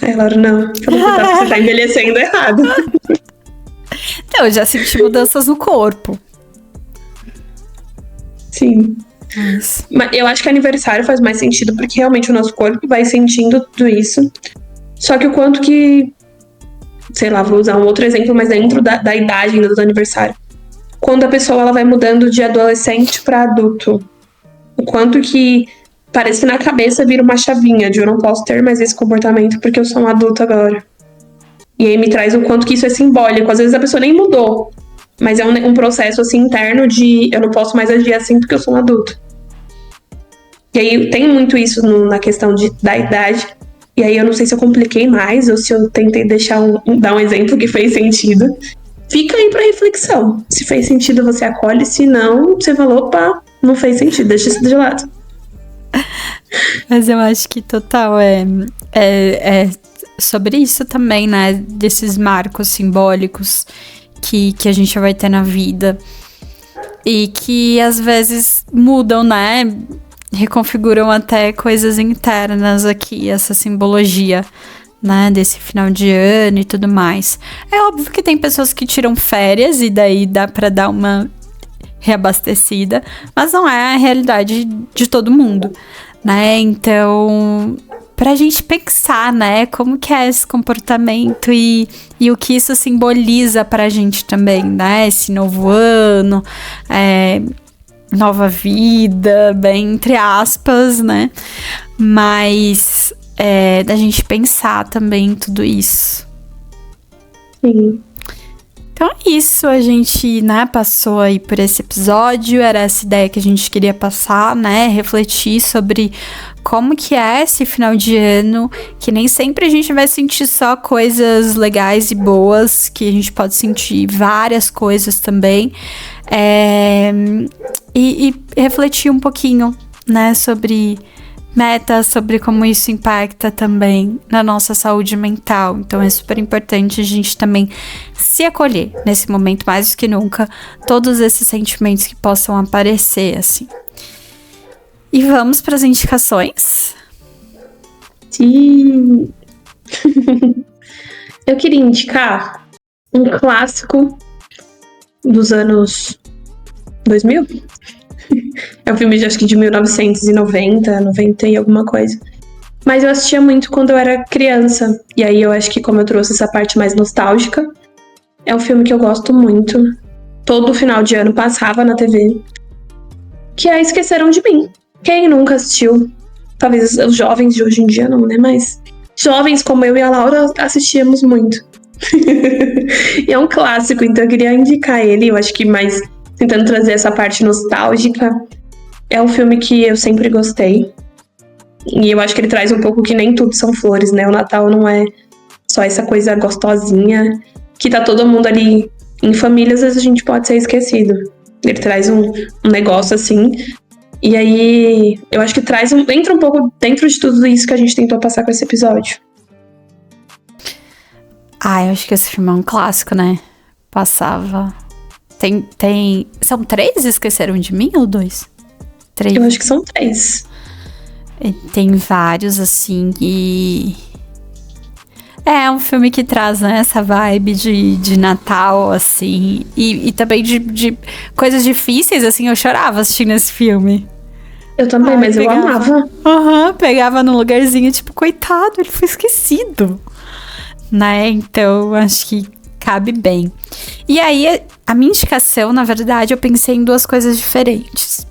A: Ai, Laura, não. Você tá envelhecendo errado.
B: Não, eu já senti mudanças no corpo.
A: Sim. Mas eu acho que aniversário faz mais sentido, porque realmente o nosso corpo vai sentindo tudo isso. Só que o quanto que... Sei lá, vou usar um outro exemplo, mas dentro da idade ainda do aniversário. Quando a pessoa ela vai mudando de adolescente para adulto. O quanto que parece que na cabeça vira uma chavinha de eu não posso ter mais esse comportamento porque eu sou um adulto agora. E aí me traz o quanto que isso é simbólico. Às vezes a pessoa nem mudou, mas é um processo assim interno de eu não posso mais agir assim porque eu sou um adulto. E aí tem muito isso na questão da idade. E aí eu não sei se eu compliquei mais ou se eu tentei dar um exemplo que fez sentido. Fica aí pra reflexão. Se fez sentido, você acolhe. Se não, você falou, opa, não fez sentido, deixa isso de lado.
B: Mas eu acho que total é sobre isso também, né? Desses marcos simbólicos que a gente vai ter na vida. E que às vezes mudam, né? Reconfiguram até coisas internas aqui, essa simbologia, né, desse final de ano e tudo mais. É óbvio que tem pessoas que tiram férias e daí dá pra dar uma reabastecida, mas não é a realidade de todo mundo, né? Então, pra gente pensar, né, como que é esse comportamento e o que isso simboliza pra gente também, né? Esse novo ano, nova vida, bem entre aspas, né? Mas da gente pensar também em tudo isso.
A: Sim.
B: Então é isso, a gente, né, passou aí por esse episódio, era essa ideia que a gente queria passar, né, refletir sobre como que é esse final de ano, que nem sempre a gente vai sentir só coisas legais e boas, que a gente pode sentir várias coisas também, e refletir um pouquinho, né, sobre metas, sobre como isso impacta também na nossa saúde mental. Então é super importante a gente também se acolher nesse momento, mais do que nunca, todos esses sentimentos que possam aparecer, assim. E vamos para as indicações?
A: Sim! Eu queria indicar um clássico dos anos 2000. É um filme de, acho que de 1990, 90 e alguma coisa. Mas eu assistia muito quando eu era criança. E aí eu acho que, como eu trouxe essa parte mais nostálgica, é um filme que eu gosto muito. Todo final de ano passava na TV. Que é Esqueceram de Mim. Quem nunca assistiu? Talvez os jovens de hoje em dia não, né? Mas jovens como eu e a Laura assistíamos muito. E é um clássico, então eu queria indicar ele. Eu acho que mais tentando trazer essa parte nostálgica. É um filme que eu sempre gostei. E eu acho que ele traz um pouco que nem tudo são flores, né? O Natal não é só essa coisa gostosinha, que tá todo mundo ali em família, às vezes a gente pode ser esquecido. Ele traz um negócio assim. E aí, eu acho que entra um pouco dentro de tudo isso que a gente tentou passar com esse episódio.
B: Eu acho que esse filme é um clássico, né? Passava. São 3 Esqueceram de Mim ou 2? 3?
A: Eu acho que são 3.
B: Tem vários, assim, e... É um filme que traz, né, essa vibe de Natal, assim, e também de coisas difíceis, assim. Eu chorava assistindo esse filme.
A: Eu também, mas eu amava.
B: Pegava num lugarzinho, tipo, coitado, ele foi esquecido, né? Então, acho que cabe bem. E aí, a minha indicação, na verdade, eu pensei em 2 coisas diferentes.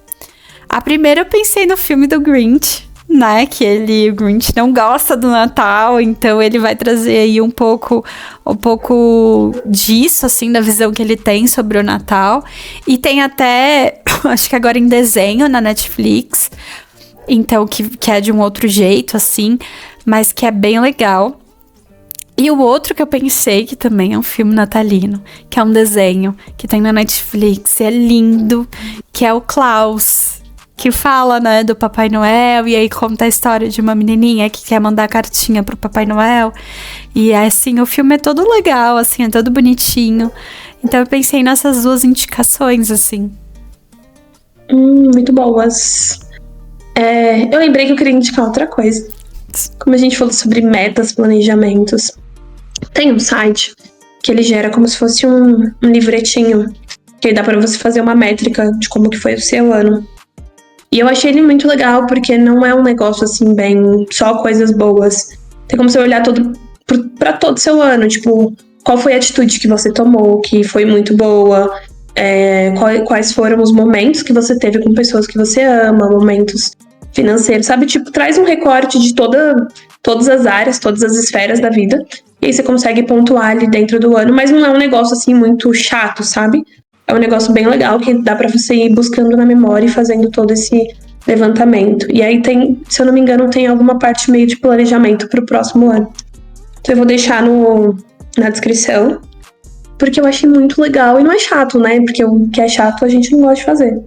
B: A primeira, eu pensei no filme do Grinch, né? O Grinch não gosta do Natal, então ele vai trazer aí um pouco disso, assim, da visão que ele tem sobre o Natal. E tem até, acho que agora em desenho na Netflix, então que é de um outro jeito, assim, mas que é bem legal. E o outro que eu pensei, que também é um filme natalino, que é um desenho que tem na Netflix, e é lindo, que é o Klaus, que fala, né, do Papai Noel, e aí conta a história de uma menininha que quer mandar cartinha pro Papai Noel. E assim, o filme é todo legal, assim, é todo bonitinho. Então eu pensei nessas 2 indicações, assim.
A: Muito boas. Eu lembrei que eu queria indicar outra coisa. Como a gente falou sobre metas, planejamentos, tem um site que ele gera como se fosse um livretinho, que aí dá pra você fazer uma métrica de como que foi o seu ano. E eu achei ele muito legal, porque não é um negócio assim, bem só coisas boas. Tem como você olhar pra todo o seu ano, tipo, qual foi a atitude que você tomou, que foi muito boa, quais foram os momentos que você teve com pessoas que você ama, momentos financeiros, sabe? Tipo, traz um recorte de todas as áreas, todas as esferas da vida, e aí você consegue pontuar ali dentro do ano, mas não é um negócio assim muito chato, sabe? É um negócio bem legal que dá pra você ir buscando na memória e fazendo todo esse levantamento. E aí tem, se eu não me engano, tem alguma parte meio de planejamento pro próximo ano. Então eu vou deixar na descrição, porque eu achei muito legal e não é chato, né? Porque o que é chato a gente não gosta de fazer.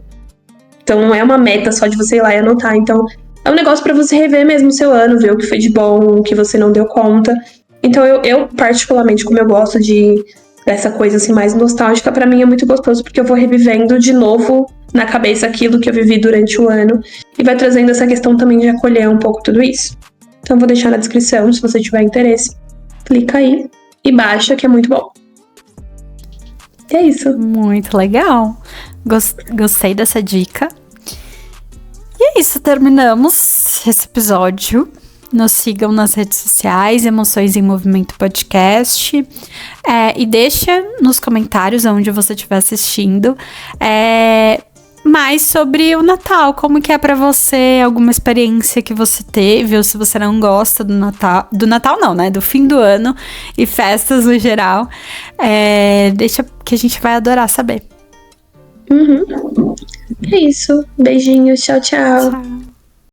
A: Então não é uma meta só de você ir lá e anotar. Então é um negócio pra você rever mesmo o seu ano, ver o que foi de bom, o que você não deu conta. Então eu particularmente, como eu gosto dessa coisa assim mais nostálgica, pra mim é muito gostoso, porque eu vou revivendo de novo na cabeça aquilo que eu vivi durante o ano e vai trazendo essa questão também de acolher um pouco tudo isso. Então eu vou deixar na descrição, se você tiver interesse, clica aí e baixa, que é muito bom. E é isso.
B: Muito legal. Gostei dessa dica. E é isso, terminamos esse episódio. Nos sigam nas redes sociais, Emoções em Movimento Podcast. E deixa nos comentários, onde você estiver assistindo, mais sobre o Natal. Como que é pra você, alguma experiência que você teve, ou se você não gosta do Natal. Do Natal não, né? Do fim do ano e festas no geral. Deixa que a gente vai adorar saber.
A: É isso. Beijinhos. Tchau, tchau.
B: Tchau.